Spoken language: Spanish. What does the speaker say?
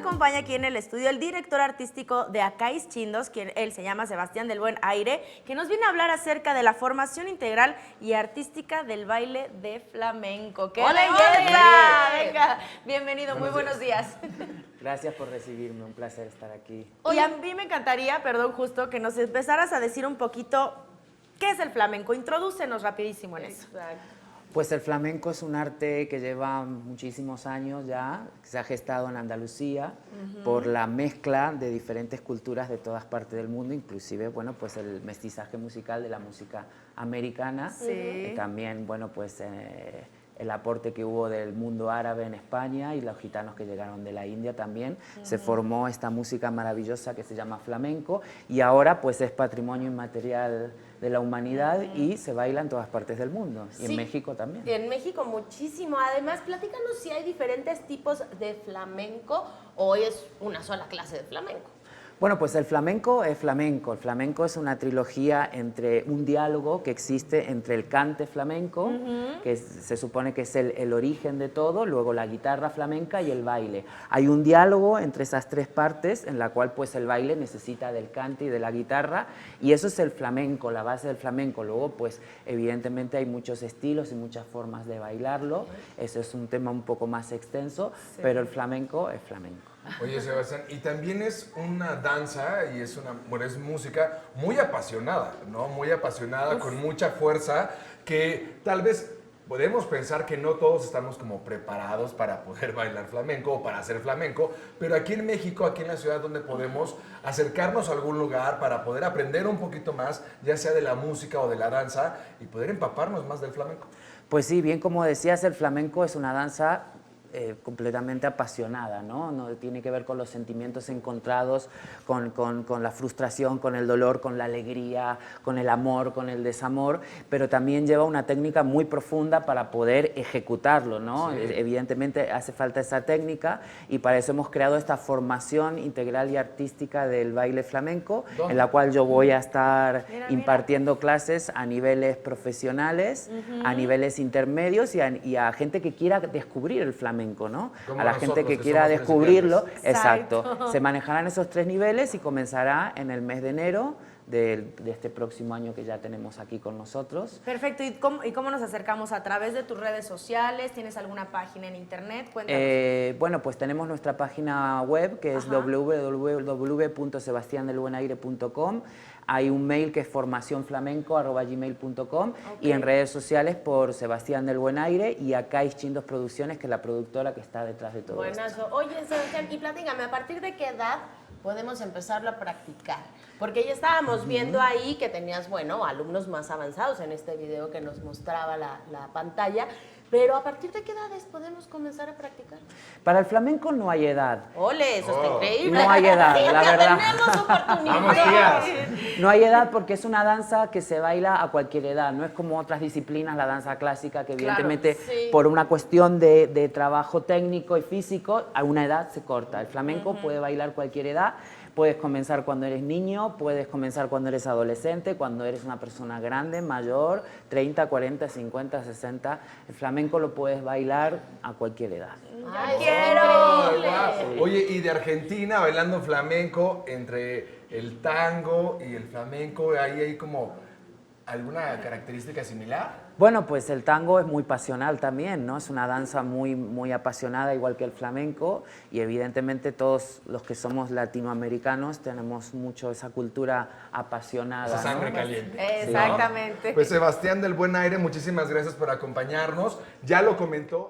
acompaña aquí en el estudio el director artístico de Acáis Chindos, quien él se llama Sebastián del Buen Aire, que nos viene a hablar acerca de la formación integral y artística del baile de flamenco. ¡Qué belleza! Venga, bienvenido, muy buenos días. Gracias por recibirme, un placer estar aquí. Y a mí me encantaría, perdón, justo que nos empezaras a decir un poquito qué es el flamenco. Introdúcenos rapidísimo en eso. Pues el flamenco es un arte que lleva muchísimos años ya, que se ha gestado en Andalucía por la mezcla de diferentes culturas de todas partes del mundo, inclusive, bueno, pues el mestizaje musical de la música americana, también, bueno, pues el aporte que hubo del mundo árabe en España y los gitanos que llegaron de la India también, se formó esta música maravillosa que se llama flamenco y ahora pues es patrimonio inmaterial de la humanidad y se baila en todas partes del mundo, y en México también. En México muchísimo. Además, platícanos si hay diferentes tipos de flamenco o es una sola clase de flamenco. Bueno, pues el flamenco es flamenco. El flamenco es una trilogía entre un diálogo que existe entre el cante flamenco, que se supone que es el origen de todo, luego la guitarra flamenca y el baile. Hay un diálogo entre esas tres partes en la cual pues el baile necesita del cante y de la guitarra, y eso es el flamenco, la base del flamenco. Luego pues evidentemente hay muchos estilos y muchas formas de bailarlo. Eso es un tema un poco más extenso, pero el flamenco es flamenco. Oye, Sebastián, y también es una danza y es música muy apasionada, ¿no? Muy apasionada, con mucha fuerza, que tal vez podemos pensar que no todos estamos como preparados para poder bailar flamenco o para hacer flamenco, pero aquí en México, aquí en la ciudad donde podemos acercarnos a algún lugar para poder aprender un poquito más, ya sea de la música o de la danza, y poder empaparnos más del flamenco. Pues sí, bien como decías, el flamenco es una danza completamente apasionada, ¿no? No tiene que ver con los sentimientos encontrados, con la frustración, con el dolor, con la alegría, con el amor, con el desamor, pero también lleva una técnica muy profunda para poder ejecutarlo, ¿no? Sí. Evidentemente hace falta esa técnica y para eso hemos creado esta formación integral y artística del baile flamenco, en la cual yo voy a estar impartiendo clases a niveles profesionales, a niveles intermedios y a gente que quiera descubrir el flamenco, ¿no? A la gente que quiera descubrirlo, exacto. Se manejarán esos tres niveles y comenzará en el mes de enero de este próximo año que ya tenemos aquí con nosotros. Perfecto. ¿Y cómo nos acercamos? ¿A través de tus redes sociales? ¿Tienes alguna página en internet? Cuéntanos. Bueno, pues tenemos nuestra página web que es www.sebastiandelbuenaire.com. Hay un mail que es formacionflamenco@gmail.com y en redes sociales por Sebastián del Buen Aire y Acáis Chindos Producciones, que es la productora que está detrás de todo esto. Buenazo. Oye, Sebastián, y platícame, ¿a partir de qué edad podemos empezarlo a practicar? Porque ya estábamos viendo ahí que tenías, bueno, alumnos más avanzados en este video que nos mostraba la pantalla, pero ¿a partir de qué edades podemos comenzar a practicar? Para el flamenco no hay edad. ¡Ole, eso está increíble! No hay edad, sí, la verdad. Tenemos oportunidad. No hay edad porque es una danza que se baila a cualquier edad. No es como otras disciplinas, la danza clásica, que evidentemente por una cuestión de trabajo técnico y físico, a una edad se corta. El flamenco puede bailar cualquier edad. Puedes comenzar cuando eres niño, puedes comenzar cuando eres adolescente, cuando eres una persona grande, mayor, 30, 40, 50, 60. El flamenco lo puedes bailar a cualquier edad. ¡Ay, quiero! Sí. Oye, y de Argentina, bailando flamenco, entre el tango y el flamenco, ¿ahí hay como alguna característica similar? Bueno, pues el tango es muy pasional también, ¿no? Es una danza muy, muy apasionada, igual que el flamenco, y evidentemente todos los que somos latinoamericanos tenemos mucho esa cultura apasionada. Esa sangre, ¿no? caliente. Exactamente. Pues Sebastián del Buen Aire, muchísimas gracias por acompañarnos. Ya lo comentó.